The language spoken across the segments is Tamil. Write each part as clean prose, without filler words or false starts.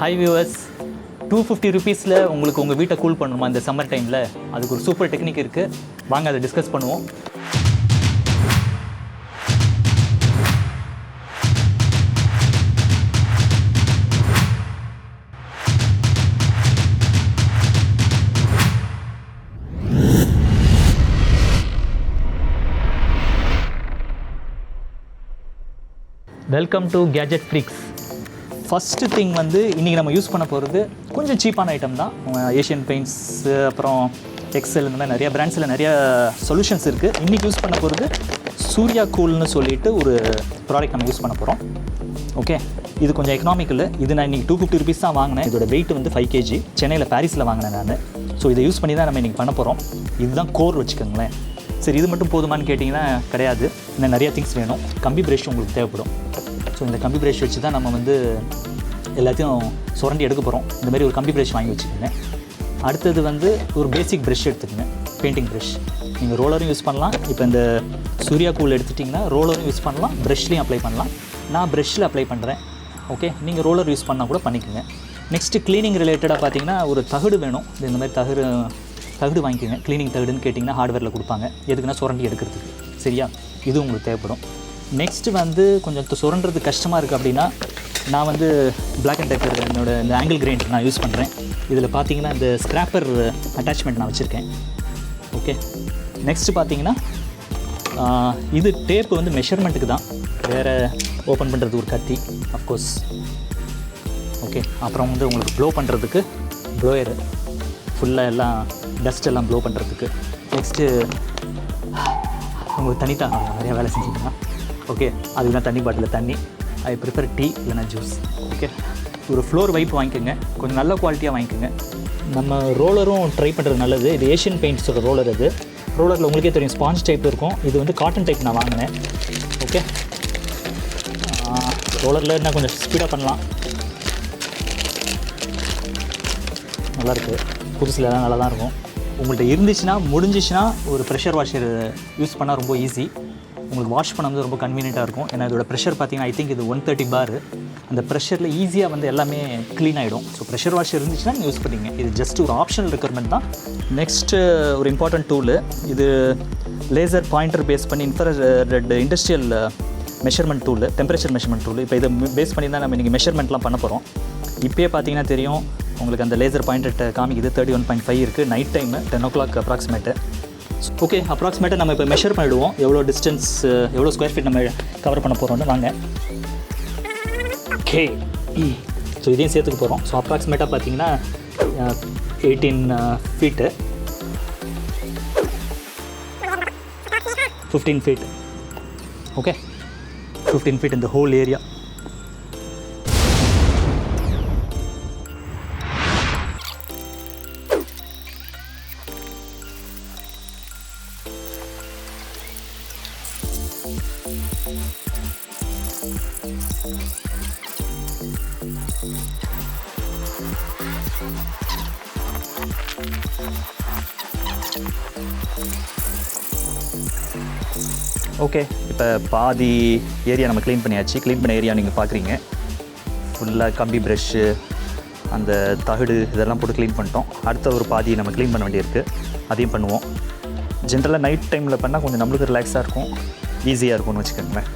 Hi viewers, 250 rupeesல உங்களுக்கு உங்கள் வீட்டை கூல் பண்ணணுமா இந்த சம்மர் டைமில்? அதுக்கு ஒரு சூப்பர் டெக்னிக் இருக்குது, வாங்க அதை டிஸ்கஸ் பண்ணுவோம். Welcome to gadget freaks. First thing இன்றைக்கி நம்ம யூஸ் பண்ண போகிறது கொஞ்சம் சீப்பான ஐட்டம் தான். ஏஷியன் பெயிண்ட்ஸ், அப்புறம் எக்ஸல், இந்த மாதிரி நிறைய பிராண்ட்ஸில் நிறைய சொல்யூஷன்ஸ் இருக்குது. இன்றைக்கி யூஸ் பண்ண போகிறது சூர்யா கூல்னு சொல்லிட்டு ஒரு ப்ராடக்ட் நம்ம யூஸ் பண்ண போகிறோம். ஓகே, இது கொஞ்சம் எக்கனாமிக்கல். இது நான் இன்றைக்கி 250 rupees தான் வாங்கினேன். இதோட வெயிட் 5 kg. சென்னையில் பாரிஸில் வாங்கினேன் நான். ஸோ இதை யூஸ் பண்ணி தான் நம்ம இன்றைக்கி பண்ண போகிறோம். இதுதான் கோர் வச்சுக்கோங்களேன். சரி, இது மட்டும் போதுமானு கேட்டிங்கன்னா கிடையாது, இன்னும் நிறைய திங்ஸ் வேணும். கம்பி ப்ரஷ் உங்களுக்கு தேவைப்படும். ஸோ இந்த கம்பி ப்ரஷ் வச்சு தான் நம்ம எல்லாத்தையும் சுரண்டி எடுக்க போகிறோம். இந்த மாதிரி ஒரு கம்பி ப்ரஷ் வாங்கி வச்சுக்கோங்க. அடுத்தது ஒரு பேசிக் ப்ரஷ் எடுத்துக்கோங்க, பெயிண்டிங் ப்ரஷ். நீங்கள் ரோலரும் யூஸ் பண்ணலாம். இப்போ இந்த சூர்யா கூல் எடுத்துட்டிங்கன்னா ரோலரும் யூஸ் பண்ணலாம், ப்ரஷ்லேயும் அப்ளை பண்ணலாம். நான் ப்ரஷ்ஷில் அப்ளை பண்ணுறேன். ஓகே, நீங்கள் ரோலர் யூஸ் பண்ணால் கூட பண்ணிக்கோங்க. நெக்ஸ்ட்டு க்ளீனிங் ரிலேட்டடாக பார்த்தீங்கன்னா ஒரு தகடு வேணும். இந்த மாதிரி தகடு வாங்கிக்கோங்க. க்ளீனிங் தகடுன்னு கேட்டிங்கன்னா ஹார்ட்வேரில் கொடுப்பாங்க. எதுக்குன்னா சுரண்டி எடுக்கிறதுக்கு. சரியா, இது உங்களுக்கு தேவைப்படும். நெக்ஸ்ட்டு கொஞ்சம் சுரண்டுறது கஷ்டமாக இருக்குது அப்படின்னா நான் பிளாக் அண்ட் டெக்கர் என்னோட இந்த ஆங்கிள் கிரைண்டர் நான் யூஸ் பண்ணுறேன். இதில் பார்த்தீங்கன்னா இந்த ஸ்க்ராப்பர் அட்டாச்மெண்ட் நான் வச்சுருக்கேன். ஓகே, நெக்ஸ்ட்டு பார்த்தீங்கன்னா இது டேப்பு மெஷர்மெண்ட்டுக்கு தான், வேறு ஓப்பன் பண்ணுறது ஒரு கத்தி அஃப்கோர்ஸ். ஓகே, அப்புறம் உங்களுக்கு ப்ளோ பண்ணுறதுக்கு ப்ளோயரு, ஃபுல்லாக எல்லாம் டஸ்ட் எல்லாம் ப்ளோ பண்ணுறதுக்கு. நெக்ஸ்ட்டு உங்களுக்கு தண்ணி தான் நிறையா வேலை செஞ்சுக்கலாம். ஓகே, அதுக்கு தான் தண்ணி பாட்டில் தண்ணி. ஐ ப்ரிஃபர் டீ இல்லைனா ஜூஸ். ஓகே, ஒரு ஃப்ளோர் வைப் வாங்கிக்கோங்க, கொஞ்சம் நல்ல குவாலிட்டியாக வாங்கிக்கோங்க. நம்ம ரோலரும் ட்ரை பண்ணுறது நல்லது. இது ஏஷியன் பெயிண்ட்ஸோட ரோலர். இது ரோலரில் உங்களுக்கே தெரியும், ஸ்பாஞ்ச் டைப் இருக்கும். இது காட்டன் டைப் நான் வாங்கினேன். ஓகே, ரோலரில் என்ன கொஞ்சம் ஸ்பீடாக பண்ணலாம். நல்லாயிருக்கு, புதுசில் எல்லாம் நல்லா தான் இருக்கும். உங்கள்கிட்ட முடிஞ்சிச்சுன்னா ஒரு ப்ரெஷர் வாஷர் யூஸ் பண்ணால் ரொம்ப ஈஸி. உங்களுக்கு வாஷ் பண்ண ரொம்ப கன்வீனியண்ட்டாக இருக்கும். ஏன்னா இதோட ப்ரெஷர் பார்த்தீங்கன்னா ஐ திங்க் இது 130 bar. அந்த ப்ரெஷரில் ஈஸியாக எல்லாமே க்ளீன் ஆகிடும். ஸோ ப்ரெஷர் வாஷ் இருந்துச்சுன்னா நீங்கள் யூஸ் பண்ணிங்க. இது ஜஸ்ட் ஒரு ஆப்ஷனல் ரெக்குயர்மெண்ட் தான். நெக்ஸ்ட்டு ஒரு இம்பார்ட்டன்ட் டூலு, இது லேசர் பாயிண்டர் பேஸ் பண்ணி infrared industrial measurement tool, temperature measurement tool. இப்போ இதை பேஸ் பண்ணி தான் நம்ம இன்றைக்கி மெஷர்மெண்ட்லாம் பண்ண போகிறோம். இப்போயே பார்த்தீங்கன்னா தெரியும் உங்களுக்கு அந்த லேசர் பாயிண்டர்கிட்ட காமிக்குது 31.5 இருக்குது. Night time 10 o'clock approximate. Okay, அப்ராக்சிமேட்டாக நம்ம இப்போ மெஷர் பண்ணிவிடுவோம். எவ்வளோ டிஸ்டன்ஸ், எவ்வளோ ஸ்கொயர் ஃபீட் நம்ம கவர் பண்ண போகிறோம்னு. வாங்க. ஓகே, ஸோ இதையும் சேர்த்துக்க போகிறோம். ஸோ அப்ராக்சிமேட்டாக பார்த்தீங்கன்னா 18 feet, 15 feet. Okay, 15 feet in the whole area. Okay, இப்போ பாதி ஏரியா நம்ம க்ளீன் பண்ணியாச்சு. க்ளீன் பண்ண ஏரியா நீங்கள் பார்க்குறீங்க. ஃபுல்லாக கம்பி ப்ரஷ்ஷு, அந்த தகடு இதெல்லாம் போட்டு க்ளீன் பண்ணிட்டோம். அடுத்த ஒரு பாதி நம்ம க்ளீன் பண்ண வேண்டியிருக்கு, அதையும் பண்ணுவோம். ஜென்ரலாக நைட் டைமில் பண்ணால் கொஞ்சம் நம்மளுக்கு ரிலாக்ஸாக இருக்கும், ஈஸியாக இருக்கும்னு வச்சுக்கோங்களேன்.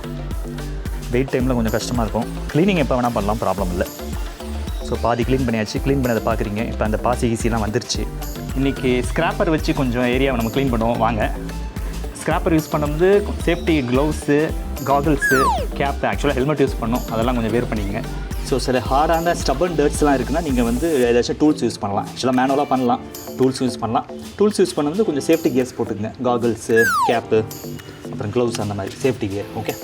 வெயிட் டைமில் கொஞ்சம் கஷ்டமாக இருக்கும். க்ளீனிங் எப்போ வேணால் பண்ணலாம், ப்ராப்ளம் இல்லை. ஸோ பாதி க்ளீன் பண்ணியாச்சு. க்ளீன் பண்ணதை பார்க்குறீங்க. இப்போ அந்த பாசி ஈஸியெலாம் வந்துருச்சு. இன்றைக்கி ஸ்க்ராப்பர் வச்சு கொஞ்சம் ஏரியாவை நம்ம க்ளீன் பண்ணுவோம். வாங்க. ஸ்க்ராப்பர் யூஸ் பண்ணும்போது சேஃப்டி க்ளவுஸு, காகல்ஸு, கேப்பு, ஆக்சுவலாக ஹெல்மெட் யூஸ் பண்ணணும், அதெல்லாம் கொஞ்சம் வேர் பண்ணிங்க. ஸோ சில ஹார்டான ஸ்டபன் டர்ட்ஸ்லாம் இருக்குன்னா நீங்கள் ஏதாச்சும் டூல்ஸ் யூஸ் பண்ணலாம். ஆக்சுவலாக மேனுவலாக பண்ணலாம், டூல்ஸ் யூஸ் பண்ணலாம். டூல்ஸ் யூஸ் பண்ணும்போது கொஞ்சம் சேஃப்டி கியர்ஸ் போட்டுக்குங்க. காகல்ஸு, கேப்பு, அப்புறம் க்ளவுஸ், அந்த மாதிரி சேஃப்டி கியர். ஓகே,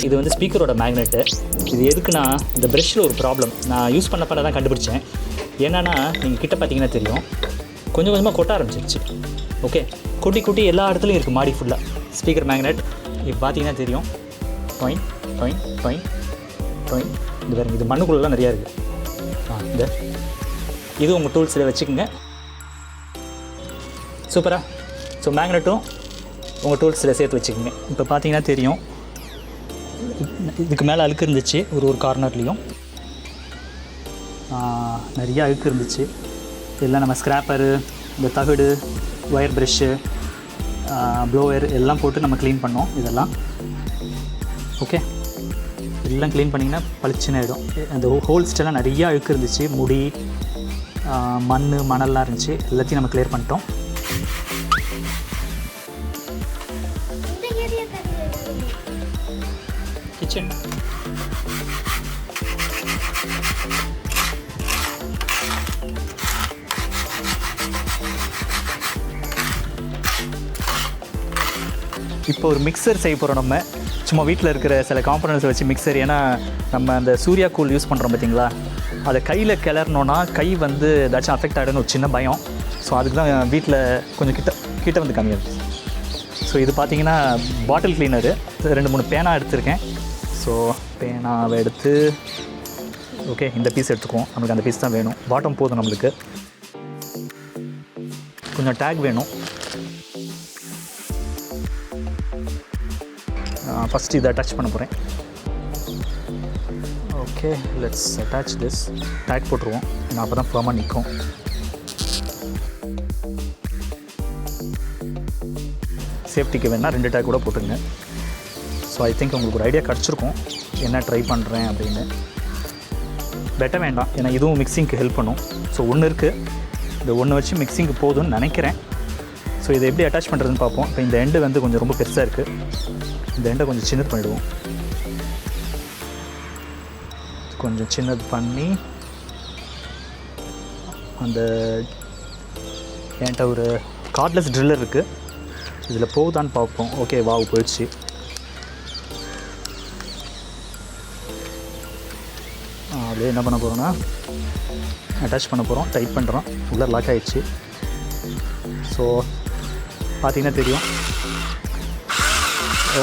இது ஸ்பீக்கரோட மேக்னெட்டு. இது எதுக்குன்னா இந்த ப்ரஷ்ஷில் ஒரு ப்ராப்ளம் நான் யூஸ் பண்ண தான் கண்டுபிடிச்சேன். என்னென்னா நீங்கள் கிட்ட பார்த்தீங்கன்னா தெரியும், கொஞ்சம் கொஞ்சமாக கொட்ட ஆரம்பிச்சிருச்சு. ஓகே, கொட்டி எல்லா இடத்துலையும் இருக்குது, மாடி ஃபுல்லாக ஸ்பீக்கர் மேக்னெட். இப்போ பார்த்தீங்கன்னா தெரியும், டொயின் டொயின் டொயின் டொயின். இது வேறு, இது மண்ணுக்குள்ளெலாம் நிறையா இருக்குது. இது உங்கள் டூல்ஸில் வச்சுக்கோங்க. சூப்பராக. ஸோ மேக்னெட்டும் உங்கள் டூல்ஸில் சேர்த்து வச்சுக்கோங்க. இப்போ பார்த்தீங்கன்னா தெரியும், இதுக்கு மேலே அழுக்கு இருந்துச்சு. ஒரு கார்னர்லேயும் நிறையா அழுக்கு இருந்துச்சு. இதெல்லாம் நம்ம ஸ்க்ராப்பரு, இந்த தகடு, ஒயர் ப்ரெஷ்ஷு, ப்ளோயர் எல்லாம் போட்டு நம்ம க்ளீன் பண்ணோம். இதெல்லாம் ஓகே, எல்லாம் க்ளீன் பண்ணிங்கன்னா பளிச்சுன்னு ஆகிடும். அந்த ஹோல்ஸ்டெல்லாம் நிறையா அழுக்கு இருந்துச்சு. முடி, மண், மணல்லாம் இருந்துச்சு. எல்லாத்தையும் நம்ம கிளியர் பண்ணிட்டோம். கிச்சன் இப்போ ஒரு மிக்சர் செய்ய போகிறோம். நம்ம சும்மா வீட்டில் இருக்கிற சில காம்பனன்ட்ஸை வச்சு மிக்சர். ஏன்னா நம்ம அந்த சூர்யா கூல் யூஸ் பண்ணுறோம் பார்த்தீங்களா, அதை கையில் கிளறணுன்னா கை வந்து ஏதாச்சும் அஃபெக்ட் ஆகிடுன்னு ஒரு சின்ன பயம். ஸோ அதுக்கு தான் வீட்டில் கொஞ்சம் கிட்ட வந்து கம்மியாகுது. ஸோ இது பார்த்தீங்கன்னா பாட்டில் கிளீனரு. 2-3 பேனா எடுத்திருக்கேன். ஸோ பேனாவை எடுத்து ஓகே இந்த பீஸ் எடுத்துக்குவோம். நம்மளுக்கு அந்த பீஸ் தான் வேணும். பாட்டம் போதும். நம்மளுக்கு கொஞ்சம் டேக் வேணும். ஃபஸ்ட்டு இதை அட்டாச் பண்ண போகிறேன். Okay, let's attach this. Take போட்டுருவோம். நான் அப்போ தான் ஃபர்மாக நிற்கும். சேஃப்டிக்கு வேணால் 2 டேக் கூட போட்டுங்க. ஸோ ஐ திங்க் உங்களுக்கு ஒரு ஐடியா கிடச்சிருக்கும் என்ன ட்ரை பண்ணுறேன் அப்படின்னு. பெட்டர் வேண்டாம், ஏன்னா இதுவும் மிக்சிங்க்கு ஹெல்ப் பண்ணும். ஸோ ஒன்று இருக்குது, இந்த ஒன்று வச்சு மிக்சிங்க்கு போதும்னு நினைக்கிறேன். ஸோ இதை எப்படி அட்டாச் பண்ணுறதுன்னு பார்ப்போம். இப்போ இந்த எண்டு வந்து கொஞ்சம் ரொம்ப பெருசாக இருக்குது. இந்த எண்டை கொஞ்சம் சின்னது பண்ணிவிடுவோம். கொஞ்சம் சின்னது பண்ணி அந்த என்கிட்ட ஒரு கார்ட்லெஸ் ட்ரில்லர் இருக்குது, இதில் போகுதான்னு பார்ப்போம். ஓகே, வாவ், போயிடுச்சு. அப்படியே என்ன பண்ண போகிறோன்னா அட்டாச் பண்ண போகிறோம். டைட் பண்ணுறோம். உள்ளே லாக் ஆகிடுச்சு. ஸோ பார்த்தீங்கன்னா தெரியும்.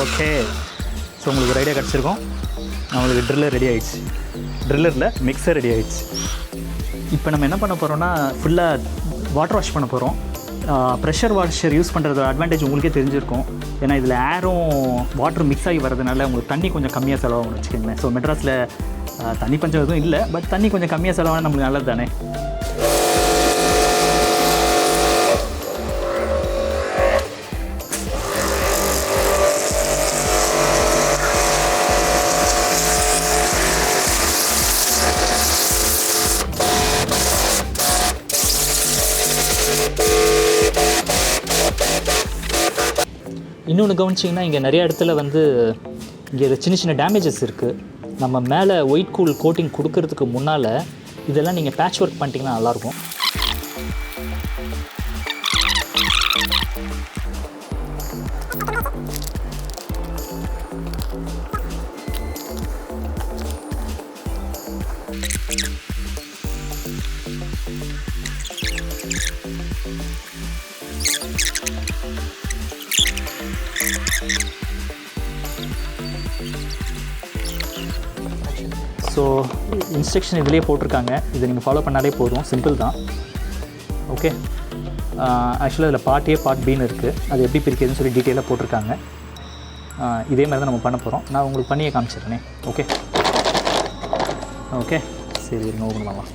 ஓகே, ஸோ உங்களுக்கு ஒரு ஐடியா கிடச்சிருக்கோம். நம்மளுக்கு ட்ரில்லர் ரெடி ஆகிடுச்சு. ட்ரில்லரில் மிக்சர் ரெடி ஆகிடுச்சு. இப்போ நம்ம என்ன பண்ண போகிறோம்னா ஃபுல்லாக வாட்டர் வாஷ் பண்ண போகிறோம். ப்ரெஷர் வாஷர் யூஸ் பண்ணுறதோட அட்வான்டேஜ் உங்களுக்கே தெரிஞ்சிருக்கும். ஏன்னா இதில் ஏரும் வாட்டர் மிக்ஸ் ஆகி வரதுனால உங்களுக்கு தண்ணி கொஞ்சம் கம்மியாக செலவாகும்னு வச்சுக்கோங்களேன். ஸோ மெட்ராஸில் தண்ணி பஞ்சம் எதுவும் இல்லை, பட் தண்ணி கொஞ்சம் கம்மியாக செலவானா நம்மளுக்கு நல்லது தானே. இன்னொன்று கவனிச்சிங்கன்னா இங்கே நிறைய இடத்துல வந்து இங்கே சின்ன சின்ன டேமேஜஸ் இருக்குது. நம்ம மேலே ஒயிட் கூல் கோட்டிங் கொடுக்கறதுக்கு முன்னால் இதெல்லாம் நீங்கள் பேட்ச் ஒர்க் பண்ணிட்டீங்கன்னா நல்லாயிருக்கும். ஸோ இன்ஸ்ட்ரக்ஷன் இதிலே போட்டிருக்காங்க. இதை நீங்கள் ஃபாலோ பண்ணாலே போதும். சிம்பிள் தான். ஓகே, ஆக்சுவலாக இதில் பார்ட் ஏ பார்ட் பின்னு இருக்குது. அது எப்படி பிரிக்கிறதுன்னு சொல்லி டீட்டெயிலாக போட்டிருக்காங்க. இதே மாதிரி தான் நம்ம பண்ண போகிறோம். நான் உங்களுக்கு பண்ணியே காமிச்சிடுறேனே. ஓகே ஓகே சரி, இருங்க, ஓப்பன் பண்ணலாம்.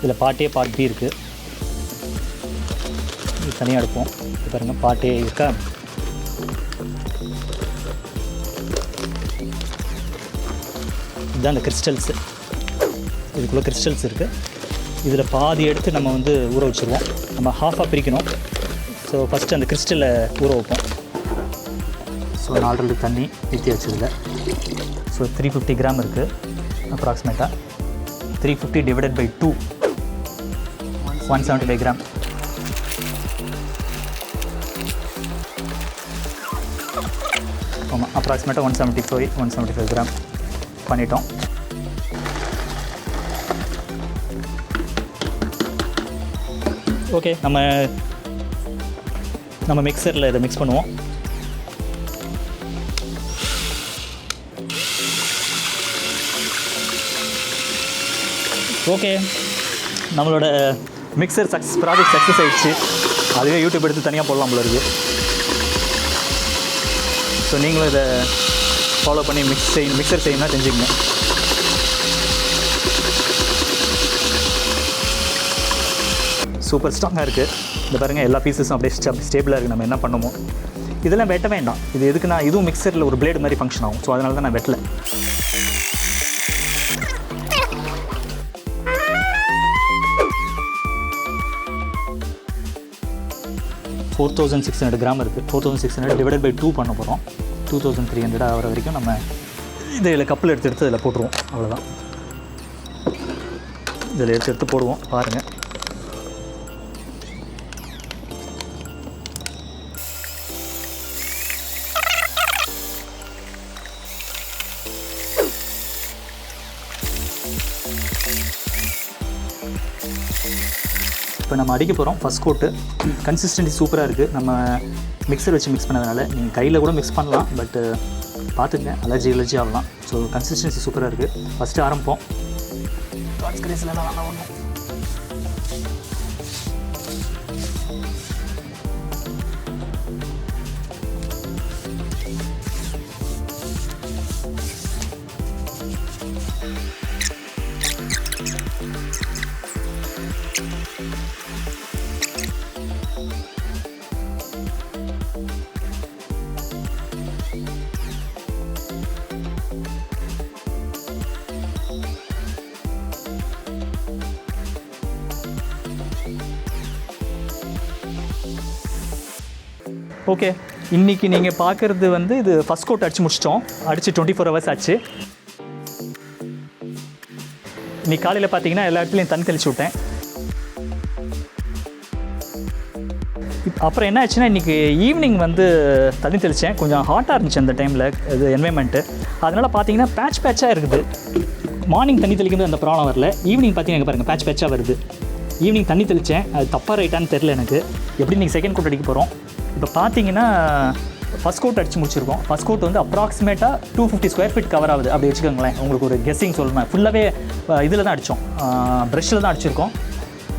இதில் பார்ட் ஏ பார்ட் பி இருக்குது. இது தனியாக எடுப்போம். இது பாருங்கள், பார்ட் ஏ இருக்கா. இதுதான் அந்த கிறிஸ்டல்ஸு. இதுக்குள்ளே கிறிஸ்டல்ஸ் இருக்குது. இதில் பாதி எடுத்து நம்ம வந்து ஊற வச்சுருவோம். நம்ம ஹாஃபாக பிரிக்கணும். ஸோ ஃபஸ்ட்டு அந்த கிறிஸ்டலை ஊற வைப்போம். ஸோ 4 லிட்டர் தண்ணி ஊற்றி வச்சதில். ஸோ 350 கிராம் இருக்குது அப்ராக்சிமேட்டாக. 350 டிவைடட் பை 2, 175 கிராம். ஆமாம், அப்ராக்சிமேட்டாக 175 கிராம் பண்ணிட்டோம். ஓகே, நம்ம மிக்சரில் இதை மிக்ஸ் பண்ணுவோம். ஓகே, நம்மளோட மிக்சர் ப்ராஜெக்ட் சக்ஸஸ் ஆகிடுச்சு. அதுவே யூடியூப் எடுத்து தனியாக போடலாம் போல இருக்குது. ஸோ நீங்களும் இதை ஃபாலோ பண்ணி மிக்சர் செய்யணும்னா செஞ்சுக்கங்க. சூப்பர் ஸ்ட்ராங்காக இருக்குது. இந்த பாருங்கள், எல்லா பீஸஸும் அப்படியே ஸ்டேபிளாக இருக்குது. நம்ம என்ன பண்ணுமோ இதெல்லாம் வெட்ட வேண்டாம். இது எதுக்குன்னா இதுவும் மிக்சரில் ஒரு பிளேடு மாதிரி ஃபங்க்ஷன் ஆகும். ஸோ அதனால தான் நான் வெட்டலை. $4600 கிராம் இருக்குது. 4600 டிவைடட் பை 2 பண்ண போகிறோம். 2300 ஆகிற வரைக்கும் நம்ம இதில் கப்பில் எடுத்து இதில் போட்டுருவோம். அவ்வளோதான். இதில் எடுத்து போடுவோம். பாருங்கள், இப்போ நம்ம அடிக்க போகிறோம். ஃபஸ்ட் கோட்டு கன்சிஸ்டன்சி சூப்பராக இருக்குது. நம்ம மிக்சர் வச்சு மிக்ஸ் பண்ணதுனால நீங்கள் கையில் கூட மிக்ஸ் பண்ணலாம். பட்டு பார்த்துக்கங்க, அலர்ஜி ஆகலாம். ஸோ கன்சிஸ்டன்சி சூப்பராக இருக்குது. ஃபஸ்ட்டு ஆரம்பிப்போம். நல்லா ஒன்றும் ஓகே. இன்றைக்கி நீங்கள் பார்க்குறது வந்து இது ஃபஸ்ட் கோட் அடித்து முடிச்சிட்டோம். அடித்து 24 ஹவர்ஸ் ஆச்சு. இன்றைக்கி காலையில் பார்த்தீங்கன்னா எல்லா இடத்துலையும் தண்ணி தெளிச்சு விட்டேன். அப்புறம் என்ன ஆச்சுன்னா இன்றைக்கி ஈவினிங் வந்து தண்ணி தெளித்தேன். கொஞ்சம் ஹாட்டாக இருந்துச்சு அந்த டைமில் இது என்வைரன்மெண்ட்டு. அதனால் பார்த்தீங்கன்னா பேட்சாக இருக்குது. மார்னிங் தண்ணி தெளிக்கும்போது அந்த ப்ராப்ளம் வரல. ஈவினிங் பார்த்தீங்கன்னா பாருங்கள் பேட்சாக வருது. ஈவினிங் தண்ணி தெளித்தேன். அது தப்பாக ரைட்டான்னு தெரில எனக்கு. எப்படி நீங்கள் செகண்ட் கோட் அடிக்க போகிறோம். இப்போ பார்த்தீங்கன்னா ஃபஸ்ட் கோட் அடித்து முடிச்சிருக்கோம். ஃபஸ்ட் கோட் வந்து அப்ராக்சிமேட்டாக 250 ஸ்கொயர் ஃபீட் கவர் ஆகுது. அப்படி வச்சுக்கோங்களேன். உங்களுக்கு ஒரு கெஸ்ஸிங் சொல்லணும். ஃபுல்லாகவே இதில் தான் அடித்தோம், ப்ரெஷ்ஷில் தான் அடிச்சிருக்கோம்.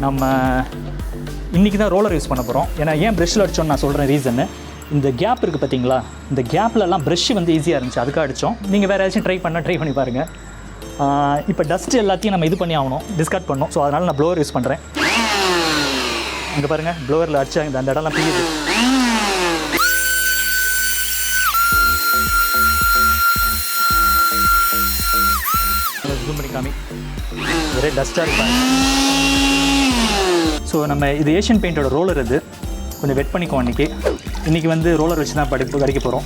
நம்ம இன்றைக்கி தான் ரோலர் யூஸ் பண்ண போகிறோம். ஏன்னா ஏன் ப்ரெஷ்ஷில் அடித்தோன்னு நான் சொல்கிறேன் ரீசன்னு. இந்த கேப் இருக்குது பார்த்தீங்களா, இந்த கேப்லலாம் ப்ரெஷ் வந்து ஈஸியாக இருந்துச்சு, அதுக்காக அடித்தோம். நீங்கள் வேறு ஏதாச்சும் ட்ரை பண்ணி பாருங்கள். இப்போ டஸ்ட்டு எல்லாத்தையும் நம்ம இது பண்ணி ஆகணும், டிஸ்கார்ட் பண்ணணும். ஸோ அதனால் நான் ப்ளோவர் யூஸ் பண்ணுறேன். இங்கே பாருங்கள், ப்ளோவரில் அடித்தா அந்த இடம்லாம் பிரியுது. ஜூம் பண்ணி காமி, ஒரே டஸ்ட்டாக இருப்பாங்க. ஸோ நம்ம இது ஏஷியன் பெயிண்டோட ரோலர். இது கொஞ்சம் வெட் பண்ணிக்கோ. இன்றைக்கி வந்து ரோலர் வச்சு தான் அடிக்க போகிறோம்.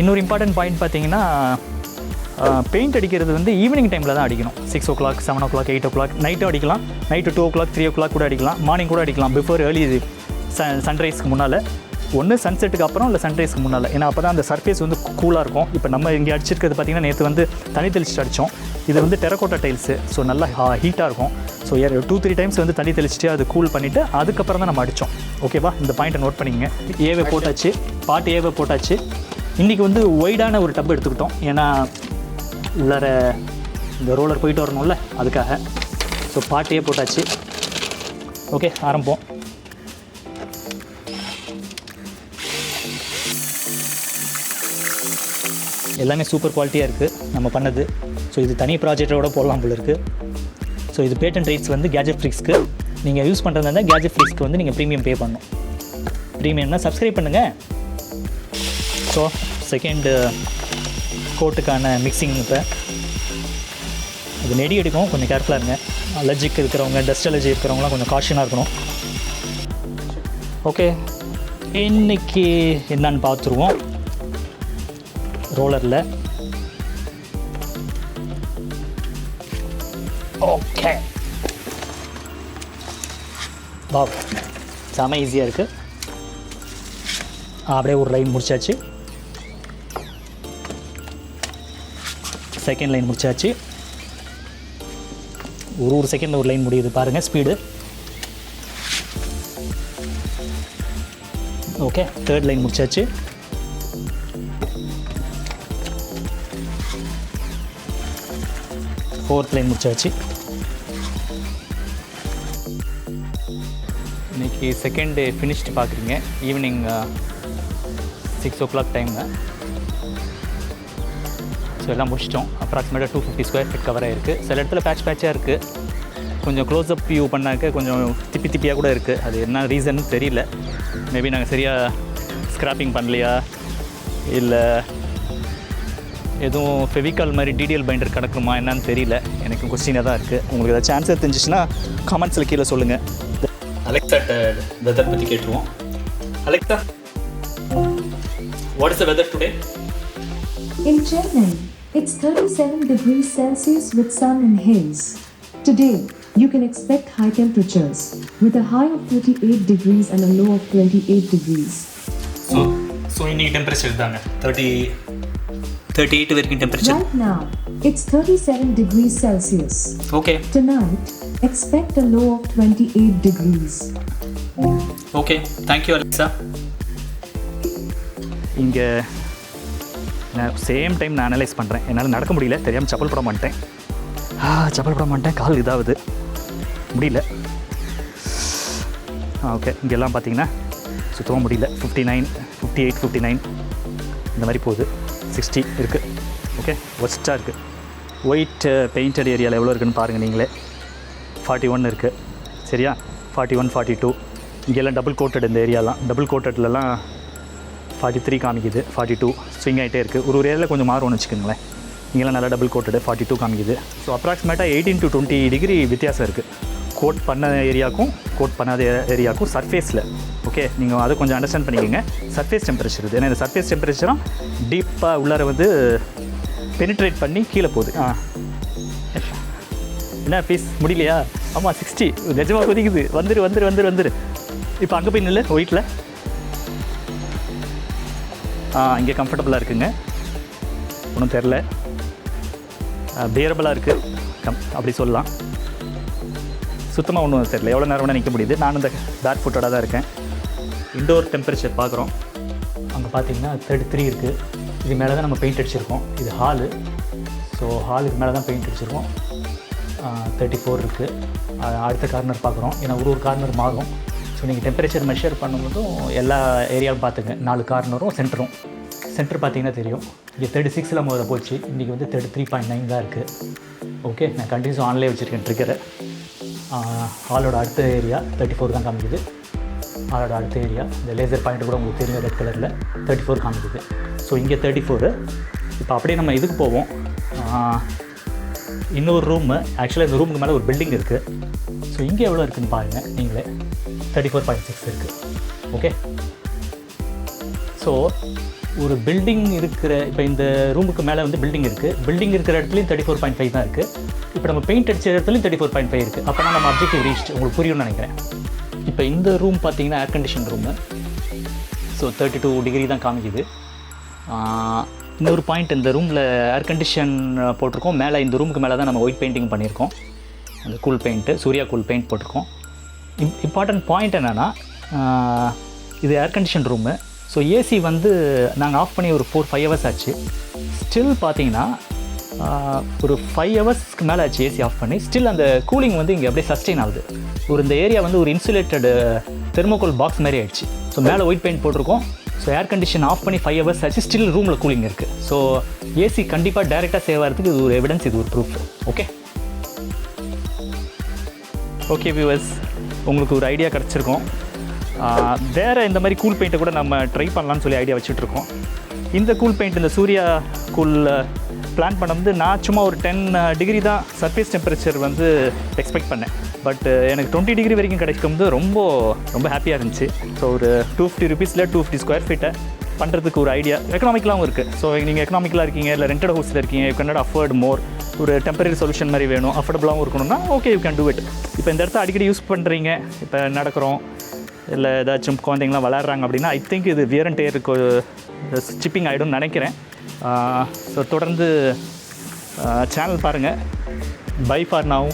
இன்னொரு இம்பார்ட்டன்ட் பாயிண்ட் பார்த்தீங்கன்னா, பெயிண்ட் அடிக்கிறது வந்து ஈவினிங் டைமில் தான் அடிக்கணும். 6 o'clock, 7 o'clock, 8 o'clock, நைட்டும் அடிக்கலாம். நைட்டு 2 o'clock, 3 o'clock கூட அடிக்கலாம். மார்னிங் கூட அடிக்கலாம். பிஃபோர் ஏர்லி சன்ரைஸ்க்கு முன்னால், ஒன்று சன்செட்டுக்கு அப்புறம் இல்லை சன்ரைஸ்க்கு முன்னால். ஏன்னா அப்போ தான் அந்த சர்ஃபேஸ் வந்து கூலாக இருக்கும். இப்போ நம்ம இங்கே அடிச்சிருக்கிறது பார்த்திங்கன்னா, நேற்று வந்து தண்ணி தெளிச்சுட்டு அடித்தோம். இது வந்து டெரக்கோட்டா டைல்ஸு. ஸோ நல்லா ஹீட்டாக இருக்கும். ஸோ 2-3 டைம்ஸ் வந்து தண்ணி தெளிச்சுட்டு அது கூல் பண்ணிவிட்டு அதுக்கப்புறம் தான் நம்ம அடித்தோம். ஓகேவா, இந்த பாயிண்ட்டை நோட் பண்ணிங்க. ஏவை போட்டாச்சு, பார்ட் ஏவை போட்டாச்சு. இன்றைக்கி வந்து ஒய்டான ஒரு டப் எடுத்துக்கிட்டோம். ஏன்னா உள்ளார இந்த ரோலர் போயிட்டு வரணும்ல, அதுக்காக. ஸோ பார்ட் ஏ போட்டாச்சு. ஓகே, ஆரம்பிப்போம். எல்லாமே சூப்பர் குவாலிட்டியாக இருக்குது நம்ம பண்ணது. ஸோ இது தனி ப்ராஜெக்டோட போடலாம் போல இருக்குது. ஸோ இது பேட்டன் ரைட்ஸ் வந்து கேஜெட் ஃப்ரிக்ஸ்க்கு. நீங்கள் யூஸ் பண்ணுறதா இருந்தால் கேஜெட் ஃப்ரிக்ஸ்க்கு வந்து நீங்கள் ப்ரீமியம் பே பண்ணணும். ப்ரீமியம்னா சப்ஸ்கிரைப் பண்ணுங்கள். ஸோ செகண்ட் கோட்டுக்கான மிக்சிங் இப்போ அது நெடி எடுக்கும். கொஞ்சம் கேர்ஃபுல்லாக இருங்க. அலர்ஜிக் இருக்கிறவங்க, டஸ்ட் அலர்ஜி இருக்கிறவங்களாம் கொஞ்சம் காஷனாக இருக்கணும். ஓகே, இன்றைக்கி என்னன்னு பார்த்துருவோம். ரோலரில் ஓகே, பாவ் செம ஈஸியாக இருக்குது. அப்படியே ஒரு லைன் முடிச்சாச்சு. செகண்ட் லைன் முடிச்சாச்சு. ஒரு செகண்டில் ஒரு லைன் முடியுது பாருங்கள், ஸ்பீடு. ஓகே, தேர்ட் லைன் முடிச்சாச்சு. ஃபோர்த் லைன் முடிச்சாச்சு. இன்றைக்கி செகண்ட் டே ஃபினிஷ்டு பார்க்குறீங்க. Evening 6 o'clock time. ஸோ எல்லாம் முடிச்சிட்டோம். அப்ராக்சிமேட்டாக 250 ஸ்கொயர் ஃபீட் கவர் ஆகிருக்கு. சில இடத்துல பேட்சாக இருக்குது. கொஞ்சம் க்ளோஸ்அப் வியூ பண்ணாக்க கொஞ்சம் திப்பியாக கூட இருக்குது. அது என்ன ரீசன்னு தெரியல. மேபி நாங்கள் சரியாக ஸ்க்ராப்பிங் பண்ணலையா, இல்லை எதுவும் ஃபெவிகால் மாதிரி டிடிஎல் பைண்டர் கிடக்குமா என்னன்னு தெரியல. எனக்கு கொஸ்டினாக தான் இருக்குது. உங்களுக்கு ஏதாவது சான்ஸ் தெரிஞ்சிச்சுன்னா கமெண்ட்ஸில் கீழே சொல்லுங்கள். அலெக்ஸாட்ட வெதர் பற்றி கேட்டுருவோம். Alexa, what is the weather today? In Chennai, it's 37 degrees Celsius with sun and haze. Today, you can expect high temperatures with a high of 38 degrees and a low of 28 degrees. So இன்னைக்கு டெம்பரேச்சர் தாங்க 38 வரைக்கும் temperature. Right now, it's 37 degrees Celsius. Okay. Tonight, expect a low of 28 degrees. Okay, thank you Alexa. இங்கே நான் சேம் டைம் நான் அனலைஸ் பண்ணுறேன். என்னால் நடக்க முடியல, தெரியாமல் சப்பல் போட மாட்டேன். கால் இதாகுது, முடியல. ஓகே, இங்கெல்லாம் பார்த்தீங்கன்னா சுத்தமாக முடியல. 59, 58, 59 இந்த மாதிரி போகுது. 60 இருக்குது. ஓகே, ஒஸ்ட்டாக இருக்குது. ஒயிட் பெயிண்டட் ஏரியாவில் எவ்வளோ இருக்குதுன்னு பாருங்கள் நீங்களே. 41 இருக்குது. சரியா? 41, 42. இங்கெல்லாம் டபுள் கோட்டட். இந்த ஏரியாலாம் டபுள் கோட்டட்லலாம் 43 காமிக்குது. 42 ஸ்விங் ஆகிட்டே இருக்குது. ஒரு ஏரியாவில் கொஞ்சம் மாறும்னு வச்சுக்கோங்களேன். இங்கெல்லாம் நல்லா டபுள் கோட்டடு 42 காமிக்குது. ஸோ அப்ராக்சிமேட்டாக 18 to 20 டிகிரி வித்தியாசம் இருக்குது கோட் பண்ண ஏரியாவுக்கும் கோட் பண்ணாத ஏரியாவுக்கும் சர்ஃபேஸில். ஓகே, நீங்கள் அதை கொஞ்சம் அண்டர்ஸ்டாண்ட் பண்ணிக்கோங்க. சர்ஃபேஸ் டெம்பரேச்சர் இது. ஏன்னா இந்த சர்ஃபேஸ் டெம்பரேச்சரும் டீப்பாக உள்ளார வந்து பெனிட்ரேட் பண்ணி கீழே போகுது. என்ன பீஸ் முடியலையா? ஆமாம், 60 நிஜமாக கொதிக்குது. வந்துரு. இப்போ அங்கே போய் நில்லு ஒயிட்டில். இங்கே கம்ஃபர்டபுளாக இருக்குங்க, ஒன்றும் தெரில, பியரபுளாக இருக்குது அப்படி சொல்லலாம். சுத்தமாக ஒன்றும் தெரில. எவ்வளோ நேரம் வேணால் நிற்க முடியுது. நான் இந்த பேக் ஃபுட்டோட தான் இருக்கேன். இண்டோர் டெம்பரேச்சர் பார்க்குறோம். அங்கே பார்த்தீங்கன்னா 33 இருக்குது. இது மேலே தான் நம்ம பெயிண்ட் அடிச்சிருக்கோம். இது ஹாலு. ஸோ ஹாலுக்கு மேலே தான் பெயிண்ட் அடிச்சிருக்கோம். 34 இருக்குது. அடுத்த கார்னர் பார்க்குறோம். ஏன்னா ஒரு கார்னர் மாறும். ஸோ நீங்கள் டெம்பரேச்சர் மெஷர் பண்ணும்போதும் எல்லா ஏரியாவும் பார்த்துங்க. 4 கார்னரும் சென்டரும். சென்டர் பார்த்தீங்கன்னா தெரியும். இங்கே 36 முதல்ல போச்சு. இன்றைக்கி வந்து 33.9 தான் இருக்குது. ஓகே, நான் கண்டினியூஸாக ஆன்லேயே வச்சுருக்கேன் ட்ரிக்கரை. ஹாலோட அடுத்த ஏரியா 34 தான் காமிக்குது. ஹாலோட அடுத்த ஏரியா இந்த லேசர் பாயிண்ட் கூட உங்களுக்கு தெரியும், ரெட் கலரில் 34 காமிக்குது. ஸோ இங்கே 34. இப்போ அப்படியே நம்ம இதுக்கு போவோம். இன்னொரு ரூமு. ஆக்சுவலாக இந்த ரூமுக்கு மேலே ஒரு பில்டிங் இருக்குது. ஸோ இங்கே எவ்வளோ இருக்குதுன்னு பாருங்கள் நீங்களே. 34.6 இருக்குது. ஓகே, ஸோ ஒரு பில்டிங் இருக்கிற இப்போ இந்த ரூமுக்கு மேலே வந்து பில்டிங் இருக்குது. பில்டிங் இருக்கிற இடத்துலையும் 34.5 தான் இருக்குது. இப்போ நம்ம பெயிண்ட் அடிச்ச இடத்துலையும் 34.5 இருக்குது. அப்போ நம்ம அப்ஜெக்டிவ் ரீச் உங்களுக்கு புரியும்னு நினைக்கிறேன். இப்போ இந்த ரூம் பார்த்தீங்கன்னா ஏர் கண்டிஷன் ரூமு. ஸோ 32 டிகிரி தான் காமிக்குது. இன்னொரு பாயிண்ட், இந்த ரூமில் ஏர் கண்டிஷன் போட்டிருக்கோம். மேலே இந்த ரூமுக்கு மேலே தான் நம்ம ஒயிட் பெயிண்டிங் பண்ணியிருக்கோம். அந்த cool paint, Surya cool paint போட்டிருக்கோம். இம்பார்ட்டன்ட் பாயிண்ட் என்னென்னா, இது air condition room. So AC வந்து நாங்கள் ஆஃப் பண்ணி ஒரு 4-5 ஹவர்ஸ் ஆச்சு. ஸ்டில் பார்த்தீங்கன்னா ஒரு 5 ஹவர்ஸ்க்கு மேலே ஆச்சு ஏசி ஆஃப் பண்ணி. ஸ்டில் அந்த கூலிங் வந்து இங்கே அப்படியே சஸ்டெயின் ஆகுது. இந்த ஏரியா வந்து ஒரு இன்சுலேட்டட் தெர்மோகோல் பாக்ஸ் மாதிரி ஆயிடுச்சு. ஸோ மேலே ஒயிட் பெயிண்ட் போட்டிருக்கோம். ஸோ ஏர் கண்டிஷன் ஆஃப் பண்ணி 5 ஹவர்ஸ் ஆச்சு. ஸ்டில் ரூமில் கூலிங் இருக்குது. ஸோ ஏசி கண்டிப்பாக டைரெக்டாக சேவ் ஆகிறதுக்கு இது ஒரு எவிடன்ஸ், இது ஒரு ப்ரூஃப். ஓகே வியூவர்ஸ், உங்களுக்கு ஒரு ஐடியா கிடச்சிருக்கோம். வேறு இந்த மாதிரி கூல் பெயிண்ட்டை கூட நம்ம ட்ரை பண்ணலான்னு சொல்லி ஐடியா வச்சுட்ருக்கோம். இந்த கூல் பெயிண்ட், இந்த சூர்யா கூல் பிளான் பண்ணும்போது நான் சும்மா ஒரு 10 டிகிரி தான் சர்ஃபேஸ் டெம்பரேச்சர் வந்து எக்ஸ்பெக்ட் பண்ணேன். பட் எனக்கு 20 டிகிரி வரைக்கும் கிடைக்கும்போது ரொம்ப ஹாப்பியாக இருந்துச்சு. ஸோ ஒரு 250 ருபீஸில் 250 ஸ்கொயர் ஃபீட்டை பண்ணுறதுக்கு ஒரு ஐடியா எக்கனாமிக்கலாகவும் இருக்குது. ஸோ நீங்கள் எக்கனாமிக்கலாக இருக்கீங்க, இல்லை ரெண்டட் ஹவுஸில் இருக்கீங்க, யூ கேன் நாட் அஃபோர்ட் மோர், ஒரு டெம்பரரி சொல்யூஷன் மாதிரி வேணும், அஃபோர்டபுளாகவும் இருக்கணும்னா okay, you can do it. இப்போ இந்த இடத்த அடிக்கடி யூஸ் பண்ணுறீங்க, இப்போ நடக்கிறோம், இல்லை ஏதாச்சும் குழந்தைங்களாம் விளாட்றாங்க அப்படின்னா ஐ திங்க் இது வியர் அண்ட் டேருக்கு சிப்பிங் ஆகிடும்னு நினைக்கிறேன். ஸோ தொடர்ந்து சேனல் பாருங்கள். Bye for now.